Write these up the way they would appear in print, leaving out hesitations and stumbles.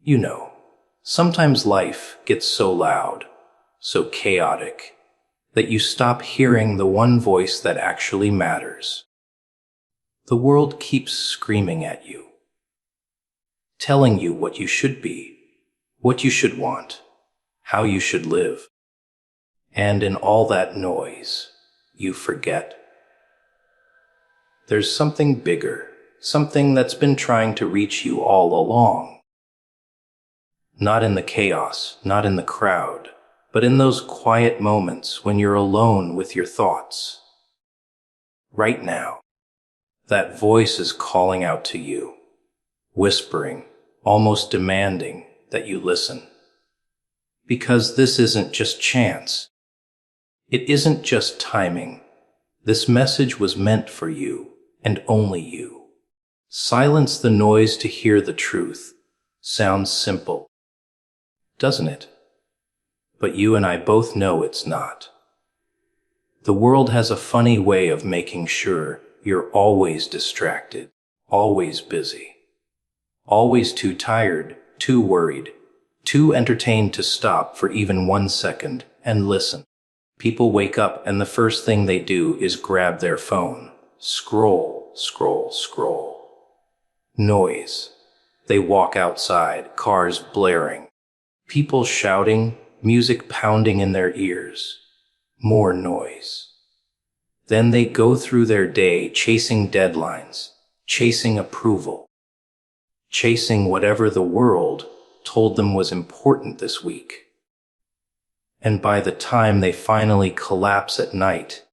You know, sometimes life gets so loud, so chaotic, that you stop hearing the one voice that actually matters. The world keeps screaming at you, telling you what you should be, what you should want, how you should live. And in all that noise, you forget. There's something bigger, something that's been trying to reach you all along. Not in the chaos, not in the crowd, but in those quiet moments when you're alone with your thoughts. Right now, that voice is calling out to you, whispering, almost demanding that you listen. Because this isn't just chance. It isn't just timing. This message was meant for you, and only you. Silence the noise to hear the truth. Sounds simple, doesn't it? But you and I both know it's not. The world has a funny way of making sure you're always distracted, always busy, always too tired, too worried, too entertained to stop for even 1 second and listen. People wake up and the first thing they do is grab their phone. Scroll, scroll, scroll. Noise. They walk outside, cars blaring. People shouting, music pounding in their ears. More noise. Then they go through their day chasing deadlines, chasing approval, chasing whatever the world told them was important this week. And by the time they finally collapse at night,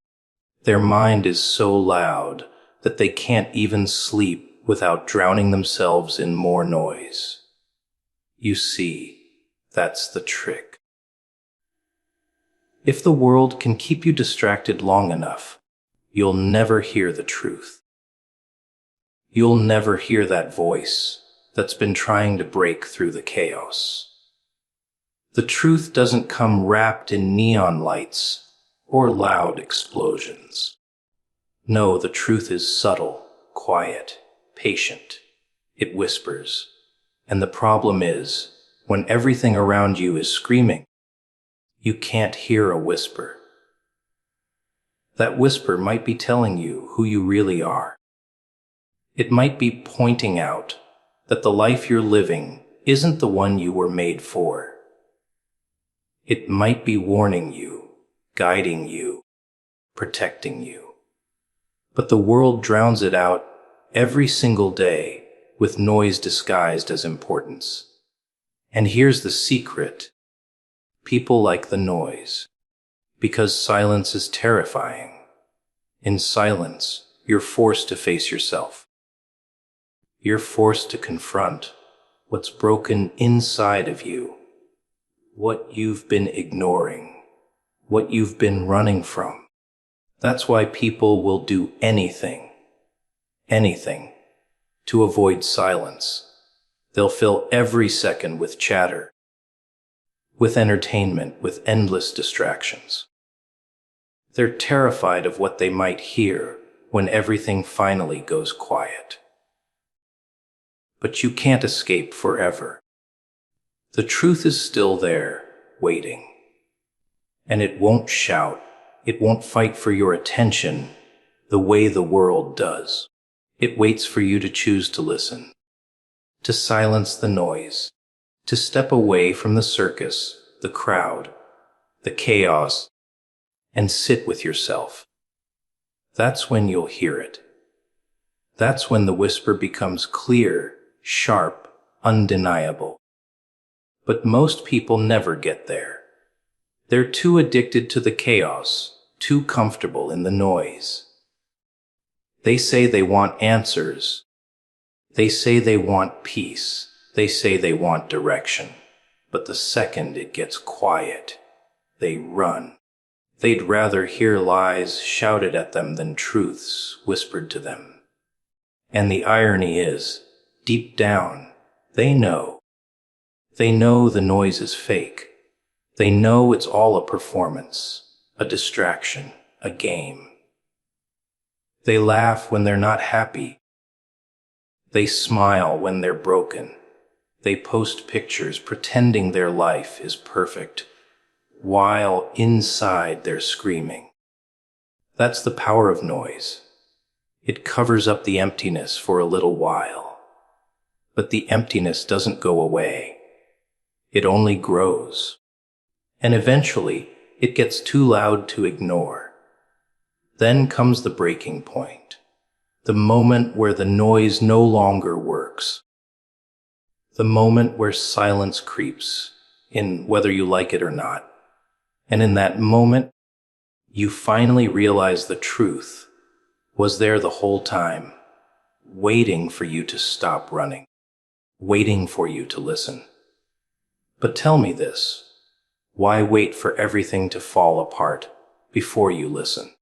their mind is so loud that they can't even sleep without drowning themselves in more noise. You see, that's the trick. If the world can keep you distracted long enough, you'll never hear the truth. You'll never hear that voice that's been trying to break through the chaos. The truth doesn't come wrapped in neon lights or loud explosions. No, the truth is subtle, quiet, patient. It whispers. And the problem is, when everything around you is screaming, you can't hear a whisper. That whisper might be telling you who you really are. It might be pointing out that the life you're living isn't the one you were made for. It might be warning you, guiding you, protecting you. But the world drowns it out every single day with noise disguised as importance. And here's the secret. People like the noise, because silence is terrifying. In silence, you're forced to face yourself. You're forced to confront what's broken inside of you, what you've been ignoring, what you've been running from. That's why people will do anything, to avoid silence. They'll fill every second with chatter, with entertainment, with endless distractions. They're terrified of what they might hear when everything finally goes quiet. But you can't escape forever. The truth is still there, waiting. And it won't shout, it won't fight for your attention the way the world does. It waits for you to choose to listen, to silence the noise, to step away from the circus, the crowd, the chaos, and sit with yourself. That's when you'll hear it. That's when the whisper becomes clear, sharp, undeniable. But most people never get there. They're too addicted to the chaos, too comfortable in the noise. They say they want answers. They say they want peace. They say they want direction. But the second it gets quiet, they run. They'd rather hear lies shouted at them than truths whispered to them. And the irony is, deep down, they know. They know the noise is fake. They know it's all a performance, a distraction, a game. They laugh when they're not happy. They smile when they're broken. They post pictures pretending their life is perfect, while inside they're screaming. That's the power of noise. It covers up the emptiness for a little while. But the emptiness doesn't go away. It only grows. And eventually, it gets too loud to ignore. Then comes the breaking point, the moment where the noise no longer works. The moment where silence creeps in, whether you like it or not. And in that moment, you finally realize the truth was there the whole time, waiting for you to stop running, waiting for you to listen. But tell me this, why wait for everything to fall apart before you listen?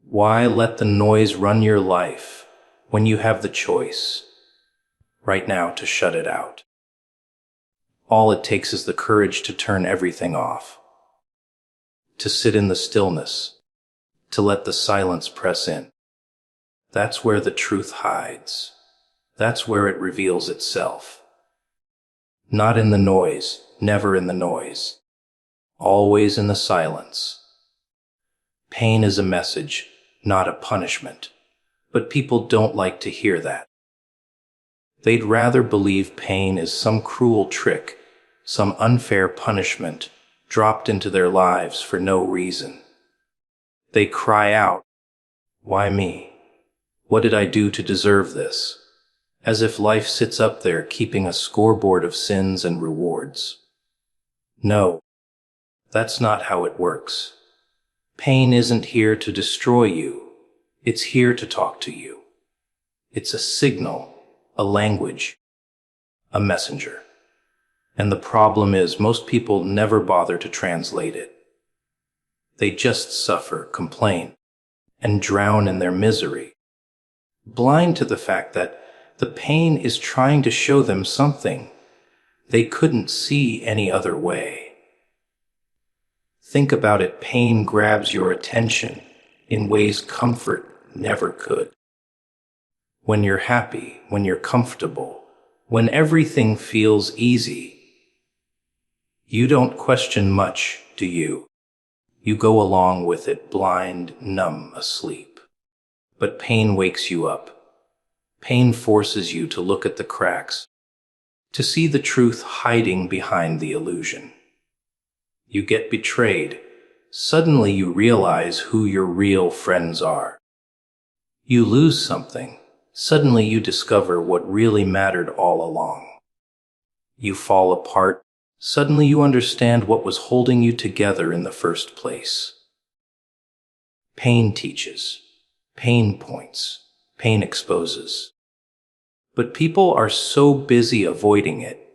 Why let the noise run your life when you have the choice right now to shut it out? All it takes is the courage to turn everything off, to sit in the stillness, to let the silence press in. That's where the truth hides. That's where it reveals itself. Not in the noise, never in the noise. Always in the silence. Pain is a message, not a punishment. But people don't like to hear that. They'd rather believe pain is some cruel trick, some unfair punishment dropped into their lives for no reason. They cry out, "Why me? What did I do to deserve this?" As if life sits up there keeping a scoreboard of sins and rewards. No, that's not how it works. Pain isn't here to destroy you. It's here to talk to you. It's a signal, a language, a messenger. And the problem is most people never bother to translate it. They just suffer, complain, and drown in their misery, blind to the fact that the pain is trying to show them something they couldn't see any other way. Think about it, pain grabs your attention in ways comfort never could. When you're happy, when you're comfortable, when everything feels easy, you don't question much, do you? You go along with it, blind, numb, asleep. But pain wakes you up. Pain forces you to look at the cracks, to see the truth hiding behind the illusion. You get betrayed. Suddenly you realize who your real friends are. You lose something. Suddenly you discover what really mattered all along. You fall apart. Suddenly you understand what was holding you together in the first place. Pain teaches. Pain points. Pain exposes. But people are so busy avoiding it,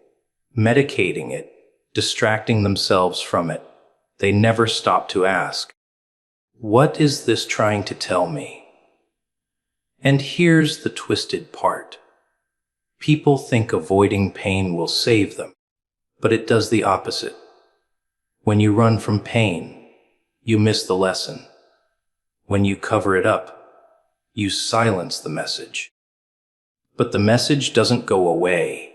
medicating it, distracting themselves from it, they never stop to ask, what is this trying to tell me? And here's the twisted part. People think avoiding pain will save them, but it does the opposite. When you run from pain, you miss the lesson. When you cover it up, you silence the message. But the message doesn't go away.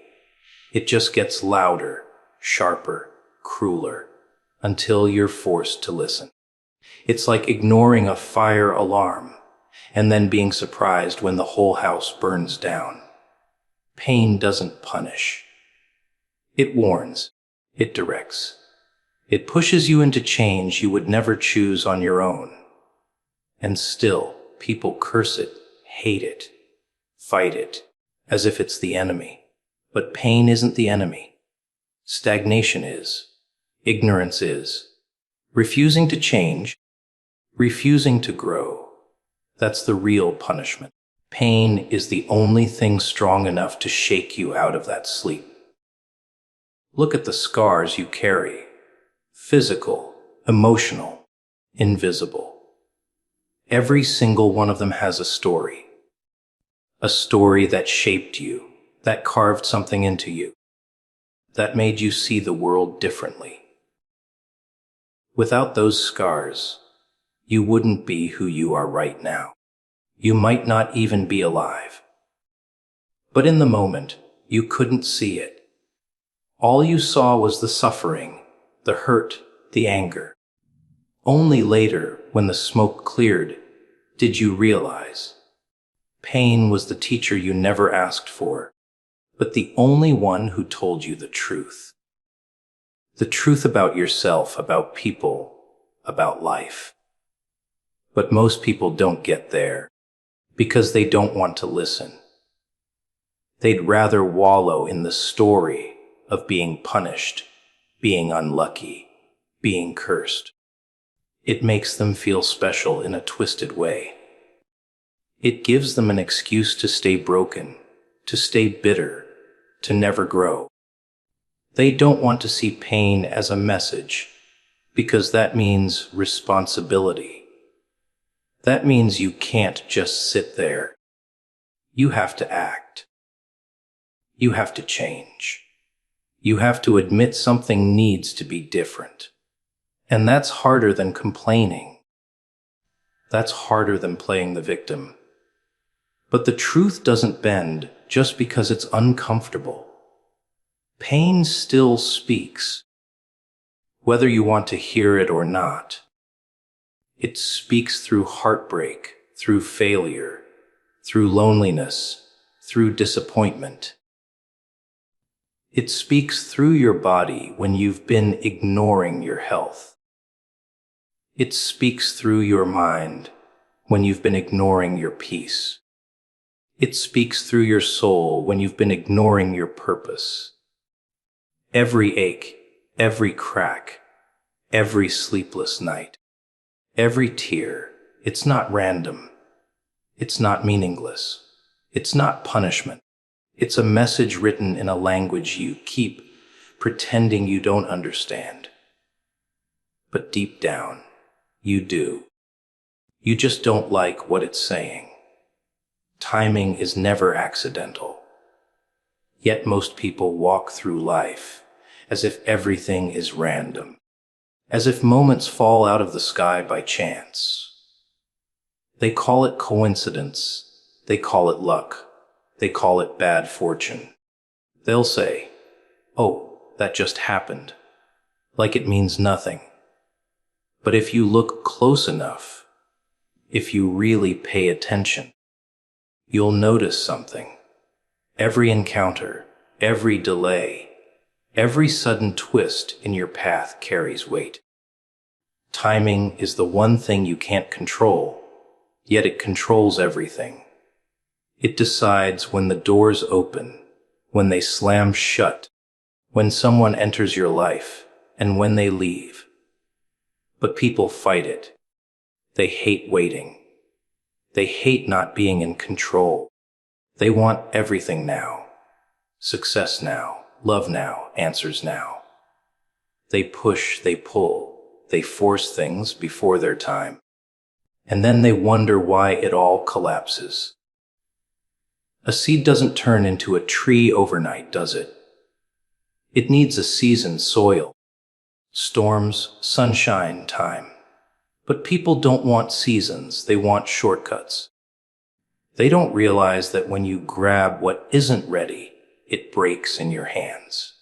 It just gets louder, sharper, crueler, until you're forced to listen. It's like ignoring a fire alarm and then being surprised when the whole house burns down. Pain doesn't punish. It warns. It directs. It pushes you into change you would never choose on your own. And still, people curse it, hate it, fight it, as if it's the enemy. But pain isn't the enemy. Stagnation is. Ignorance is. Refusing to change, refusing to grow. That's the real punishment. Pain is the only thing strong enough to shake you out of that sleep. Look at the scars you carry. Physical, emotional, invisible. Every single one of them has a story. A story that shaped you, that carved something into you, that made you see the world differently. Without those scars, you wouldn't be who you are right now. You might not even be alive. But in the moment, you couldn't see it. All you saw was the suffering, the hurt, the anger. Only later, when the smoke cleared, did you realize. Pain was the teacher you never asked for, but the only one who told you the truth. The truth about yourself, about people, about life. But most people don't get there, because they don't want to listen. They'd rather wallow in the story of being punished, being unlucky, being cursed. It makes them feel special in a twisted way. It gives them an excuse to stay broken, to stay bitter, to never grow. They don't want to see pain as a message, because that means responsibility. That means you can't just sit there. You have to act. You have to change. You have to admit something needs to be different. And that's harder than complaining. That's harder than playing the victim. But the truth doesn't bend just because it's uncomfortable. Pain still speaks, whether you want to hear it or not. It speaks through heartbreak, through failure, through loneliness, through disappointment. It speaks through your body when you've been ignoring your health. It speaks through your mind when you've been ignoring your peace. It speaks through your soul when you've been ignoring your purpose. Every ache, every crack, every sleepless night, every tear, it's not random. It's not meaningless. It's not punishment. It's a message written in a language you keep pretending you don't understand. But deep down, you do. You just don't like what it's saying. Timing is never accidental. Yet most people walk through life as if everything is random, as if moments fall out of the sky by chance. They call it coincidence. They call it luck. They call it bad fortune. They'll say, "Oh, that just happened," like it means nothing. But if you look close enough, if you really pay attention, you'll notice something. Every encounter, every delay, every sudden twist in your path carries weight. Timing is the one thing you can't control, yet it controls everything. It decides when the doors open, when they slam shut, when someone enters your life, and when they leave. But people fight it. They hate waiting. They hate not being in control. They want everything now. Success now, love now, answers now. They push, they pull, they force things before their time. And then they wonder why it all collapses. A seed doesn't turn into a tree overnight, does it? It needs a seasoned soil, storms, sunshine, time. But people don't want seasons, they want shortcuts. They don't realize that when you grab what isn't ready, it breaks in your hands.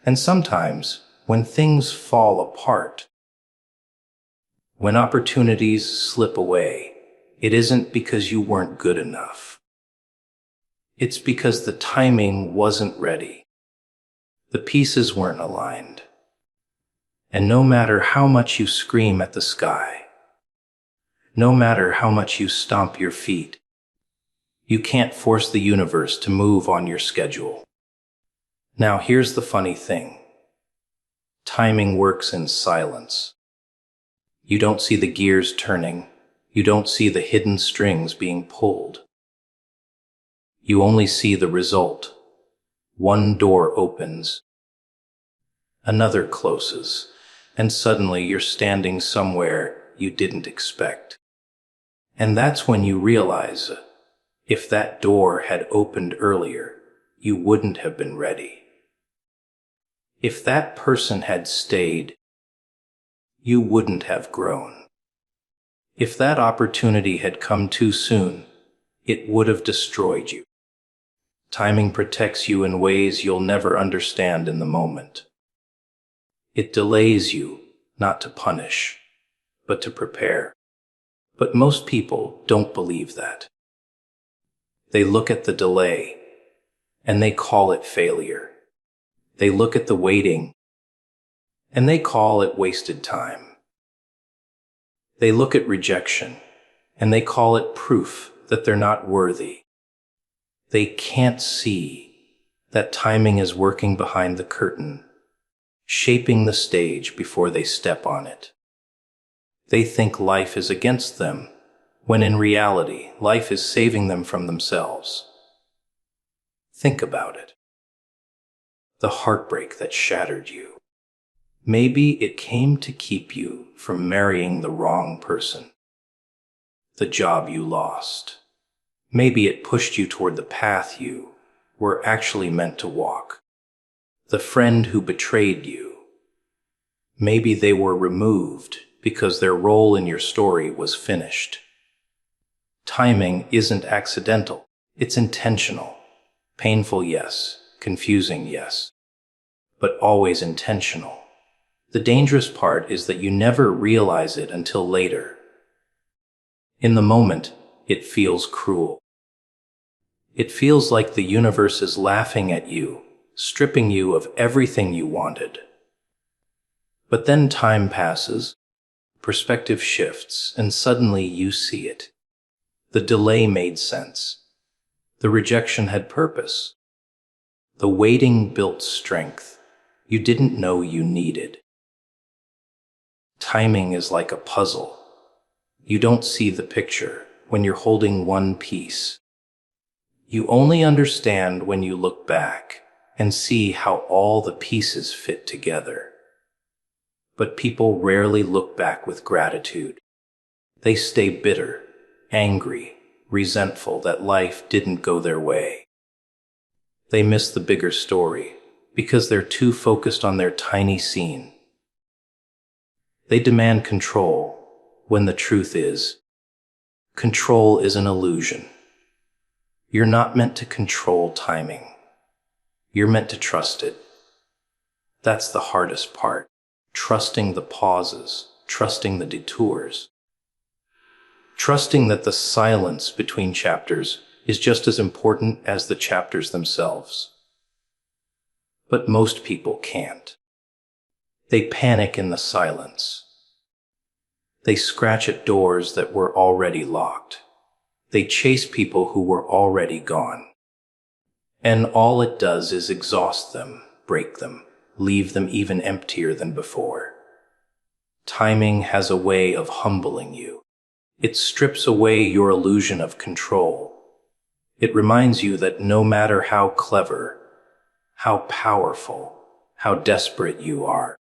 And sometimes, when things fall apart, when opportunities slip away, it isn't because you weren't good enough. It's because the timing wasn't ready. The pieces weren't aligned. And no matter how much you scream at the sky, no matter how much you stomp your feet, you can't force the universe to move on your schedule. Now here's the funny thing. Timing works in silence. You don't see the gears turning. You don't see the hidden strings being pulled. You only see the result. One door opens, another closes, and suddenly you're standing somewhere you didn't expect. And that's when you realize, if that door had opened earlier, you wouldn't have been ready. If that person had stayed, you wouldn't have grown. If that opportunity had come too soon, it would have destroyed you. Timing protects you in ways you'll never understand in the moment. It delays you, not to punish, but to prepare. But most people don't believe that. They look at the delay, and they call it failure. They look at the waiting, and they call it wasted time. They look at rejection, and they call it proof that they're not worthy. They can't see that timing is working behind the curtain, shaping the stage before they step on it. They think life is against them, when in reality, life is saving them from themselves. Think about it. The heartbreak that shattered you. Maybe it came to keep you from marrying the wrong person. The job you lost. Maybe it pushed you toward the path you were actually meant to walk. The friend who betrayed you. Maybe they were removed because their role in your story was finished. Timing isn't accidental, it's intentional. Painful, yes. Confusing, yes. But always intentional. The dangerous part is that you never realize it until later. In the moment, it feels cruel. It feels like the universe is laughing at you, stripping you of everything you wanted. But then time passes, perspective shifts, and suddenly you see it. The delay made sense. The rejection had purpose. The waiting built strength you didn't know you needed. Timing is like a puzzle. You don't see the picture when you're holding one piece. You only understand when you look back and see how all the pieces fit together. But people rarely look back with gratitude. They stay bitter, angry, resentful that life didn't go their way. They miss the bigger story because they're too focused on their tiny scene. They demand control when the truth is, control is an illusion. You're not meant to control timing. You're meant to trust it. That's the hardest part. Trusting the pauses, trusting the detours. Trusting that the silence between chapters is just as important as the chapters themselves. But most people can't. They panic in the silence. They scratch at doors that were already locked. They chase people who were already gone. And all it does is exhaust them, break them, leave them even emptier than before. Timing has a way of humbling you. It strips away your illusion of control. It reminds you that no matter how clever, how powerful, how desperate you are,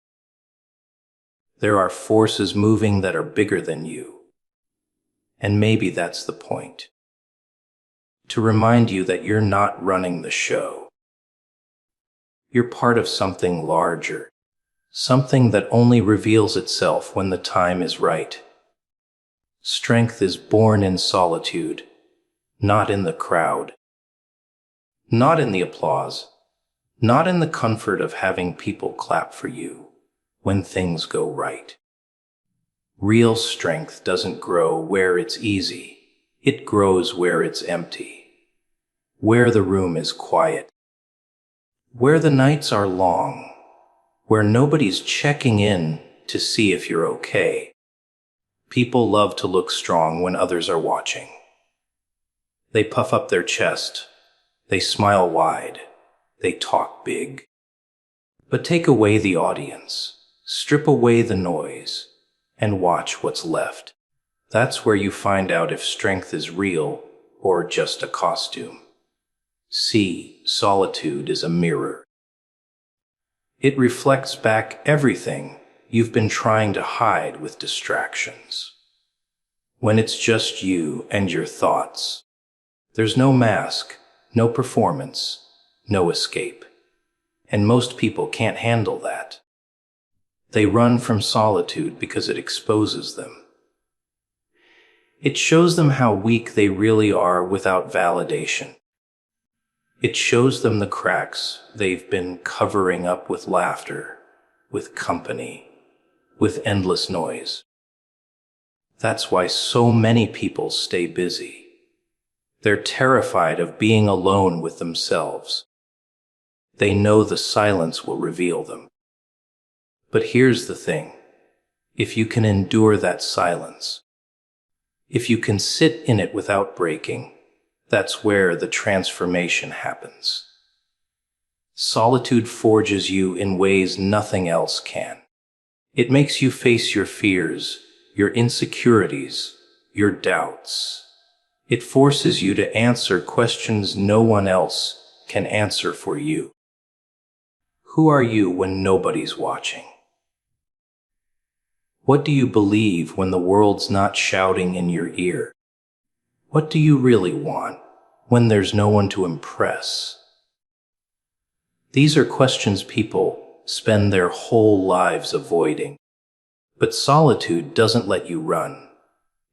there are forces moving that are bigger than you. And maybe that's the point. To remind you that you're not running the show. You're part of something larger, something that only reveals itself when the time is right. Strength is born in solitude, not in the crowd. Not in the applause, not in the comfort of having people clap for you when things go right. Real strength doesn't grow where it's easy. It grows where it's empty, where the room is quiet, where the nights are long, where nobody's checking in to see if you're okay. People love to look strong when others are watching. They puff up their chest, they smile wide, they talk big. But take away the audience, strip away the noise, and watch what's left. That's where you find out if strength is real or just a costume. See, solitude is a mirror. It reflects back everything you've been trying to hide with distractions. When it's just you and your thoughts, there's no mask, no performance, no escape. And most people can't handle that. They run from solitude because it exposes them. It shows them how weak they really are without validation. It shows them the cracks they've been covering up with laughter, with company, with endless noise. That's why so many people stay busy. They're terrified of being alone with themselves. They know the silence will reveal them. But here's the thing. If you can endure that silence, if you can sit in it without breaking, that's where the transformation happens. Solitude forges you in ways nothing else can. It makes you face your fears, your insecurities, your doubts. It forces you to answer questions no one else can answer for you. Who are you when nobody's watching? What do you believe when the world's not shouting in your ear? What do you really want when there's no one to impress? These are questions people spend their whole lives avoiding. But solitude doesn't let you run.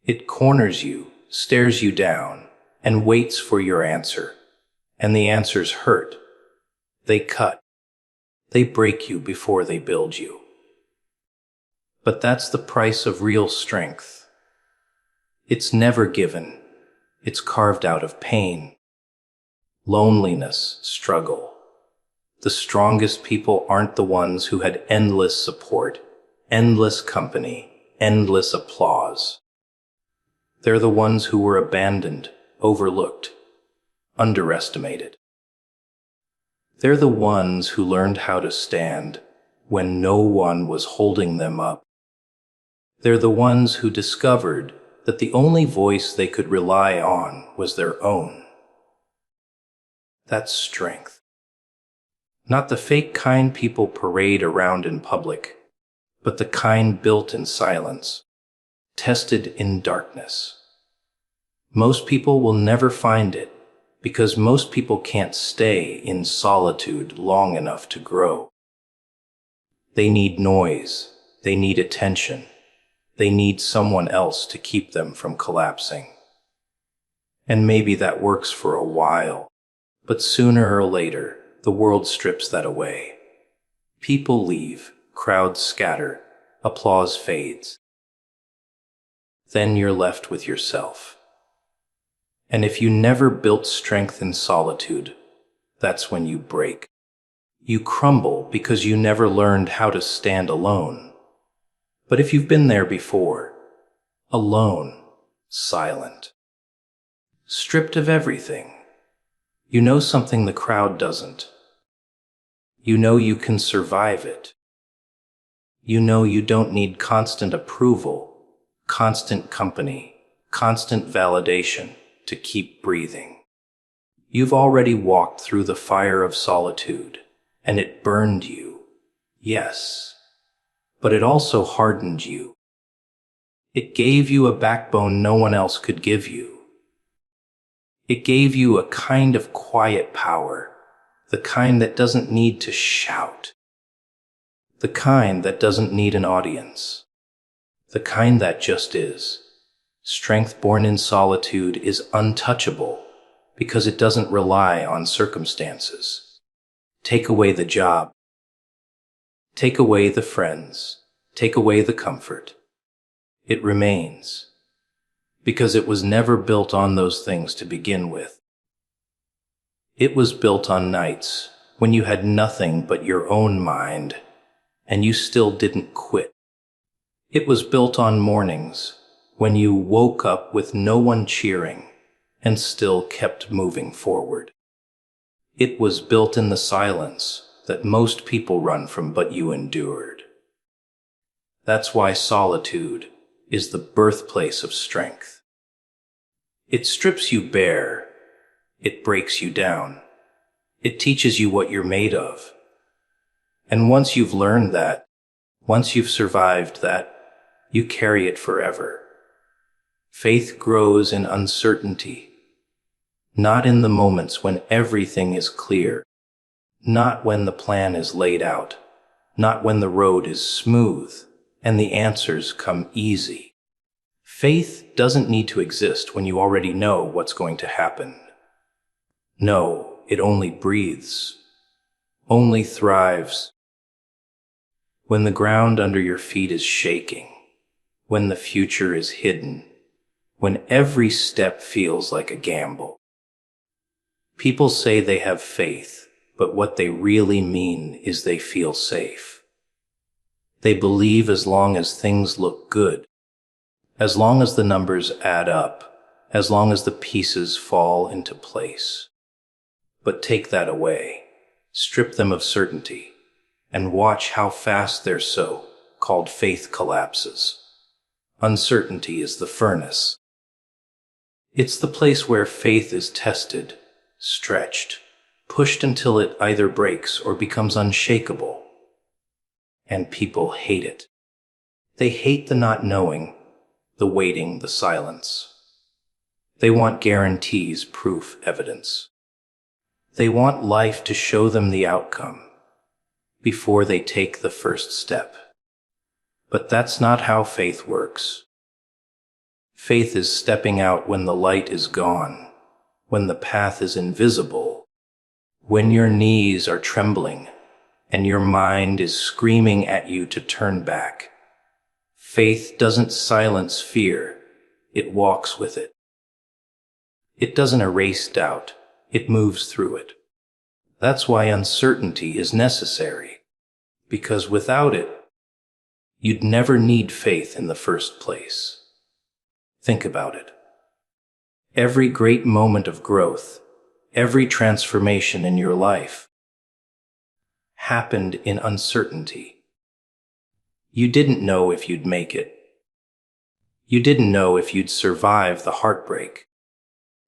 It corners you, stares you down, and waits for your answer. And the answers hurt. They cut. They break you before they build you. But that's the price of real strength. It's never given. It's carved out of pain, loneliness, struggle. The strongest people aren't the ones who had endless support, endless company, endless applause. They're the ones who were abandoned, overlooked, underestimated. They're the ones who learned how to stand when no one was holding them up. They're the ones who discovered that the only voice they could rely on was their own. That's strength. Not the fake kind people parade around in public, but the kind built in silence, tested in darkness. Most people will never find it because most people can't stay in solitude long enough to grow. They need noise. They need attention. They need someone else to keep them from collapsing. And maybe that works for a while, but sooner or later, the world strips that away. People leave, crowds scatter, applause fades. Then you're left with yourself. And if you never built strength in solitude, that's when you break. You crumble because you never learned how to stand alone. But if you've been there before, alone, silent, stripped of everything, you know something the crowd doesn't. You know you can survive it. You know you don't need constant approval, constant company, constant validation to keep breathing. You've already walked through the fire of solitude, and it burned you, yes. But it also hardened you. It gave you a backbone no one else could give you. It gave you a kind of quiet power, the kind that doesn't need to shout, the kind that doesn't need an audience, the kind that just is. Strength born in solitude is untouchable because it doesn't rely on circumstances. Take away the job. Take away the friends, take away the comfort. It remains, because it was never built on those things to begin with. It was built on nights when you had nothing but your own mind, and you still didn't quit. It was built on mornings when you woke up with no one cheering and still kept moving forward. It was built in the silence that most people run from, but you endured. That's why solitude is the birthplace of strength. It strips you bare. It breaks you down. It teaches you what you're made of. And once you've learned that, once you've survived that, you carry it forever. Faith grows in uncertainty, not in the moments when everything is clear. Not when the plan is laid out, not when the road is smooth and the answers come easy. Faith doesn't need to exist when you already know what's going to happen. No, it only breathes, only thrives. When the ground under your feet is shaking, when the future is hidden, when every step feels like a gamble. People say they have faith, but what they really mean is they feel safe. They believe as long as things look good, as long as the numbers add up, as long as the pieces fall into place. But take that away, strip them of certainty, and watch how fast their so-called faith collapses. Uncertainty is the furnace. It's the place where faith is tested, stretched, pushed until it either breaks or becomes unshakable. And people hate it. They hate the not knowing, the waiting, the silence. They want guarantees, proof, evidence. They want life to show them the outcome before they take the first step. But that's not how faith works. Faith is stepping out when the light is gone, when the path is invisible, when your knees are trembling and your mind is screaming at you to turn back. Faith doesn't silence fear, it walks with it. It doesn't erase doubt, it moves through it. That's why uncertainty is necessary, because without it, you'd never need faith in the first place. Think about it. Every great moment of growth, every transformation in your life happened in uncertainty. You didn't know if you'd make it. You didn't know if you'd survive the heartbreak,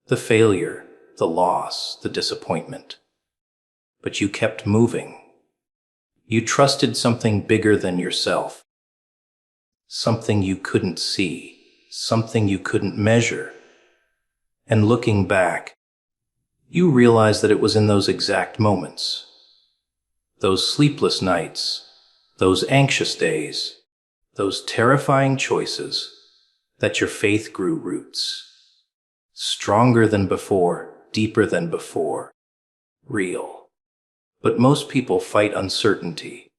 the failure, the loss, the disappointment. But you kept moving. You trusted something bigger than yourself, something you couldn't see, something you couldn't measure. And looking back, you realize that it was in those exact moments, those sleepless nights, those anxious days, those terrifying choices, that your faith grew roots. Stronger than before, deeper than before, real. But most people fight uncertainty.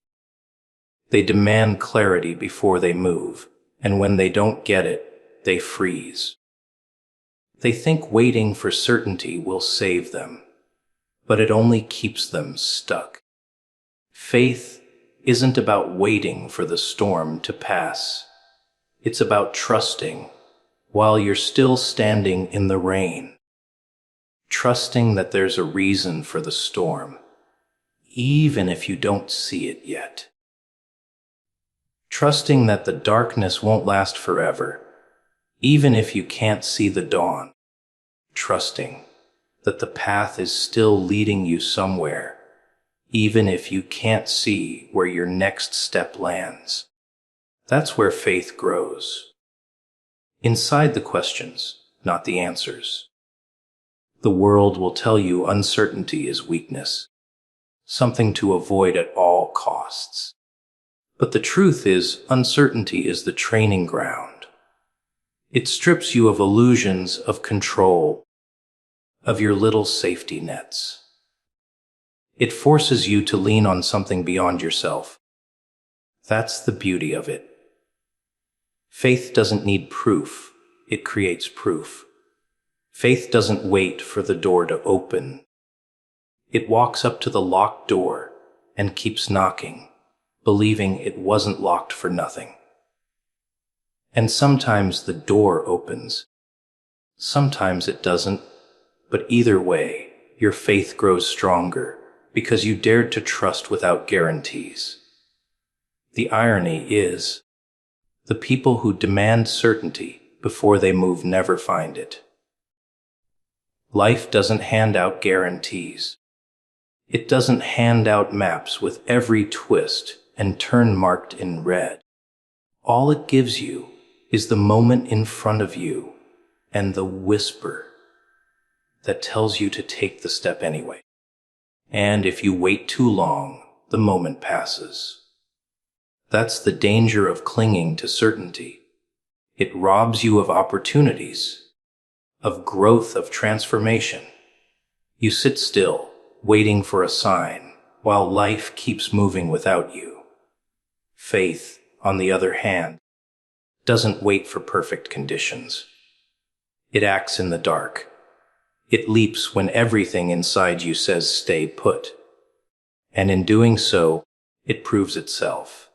They demand clarity before they move, and when they don't get it, they freeze. They think waiting for certainty will save them, but it only keeps them stuck. Faith isn't about waiting for the storm to pass. It's about trusting while you're still standing in the rain. Trusting that there's a reason for the storm, even if you don't see it yet. Trusting that the darkness won't last forever, even if you can't see the dawn. Trusting that the path is still leading you somewhere, even if you can't see where your next step lands. That's where faith grows. Inside the questions, not the answers. The world will tell you uncertainty is weakness, something to avoid at all costs. But the truth is, uncertainty is the training ground. It strips you of illusions of control, of your little safety nets. It forces you to lean on something beyond yourself. That's the beauty of it. Faith doesn't need proof, it creates proof. Faith doesn't wait for the door to open. It walks up to the locked door and keeps knocking, believing it wasn't locked for nothing. And sometimes the door opens. Sometimes it doesn't, but either way, your faith grows stronger because you dared to trust without guarantees. The irony is, the people who demand certainty before they move never find it. Life doesn't hand out guarantees. It doesn't hand out maps with every twist and turn marked in red. All it gives you is the moment in front of you and the whisper that tells you to take the step anyway. And if you wait too long, the moment passes. That's the danger of clinging to certainty. It robs you of opportunities, of growth, of transformation. You sit still, waiting for a sign, while life keeps moving without you. Faith, on the other hand, doesn't wait for perfect conditions. It acts in the dark. It leaps when everything inside you says stay put. And in doing so, it proves itself.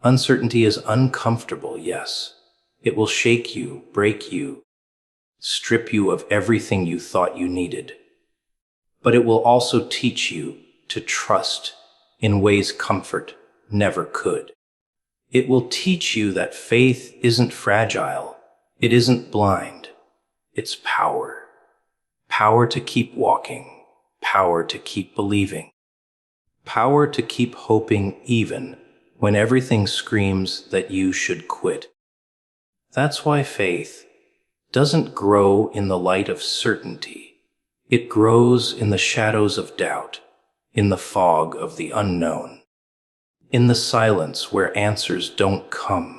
Uncertainty is uncomfortable, yes. It will shake you, break you, strip you of everything you thought you needed. But it will also teach you to trust in ways comfort never could. It will teach you that faith isn't fragile, it isn't blind, it's power. Power to keep walking, power to keep believing, power to keep hoping even when everything screams that you should quit. That's why faith doesn't grow in the light of certainty. It grows in the shadows of doubt, in the fog of the unknown, in the silence where answers don't come.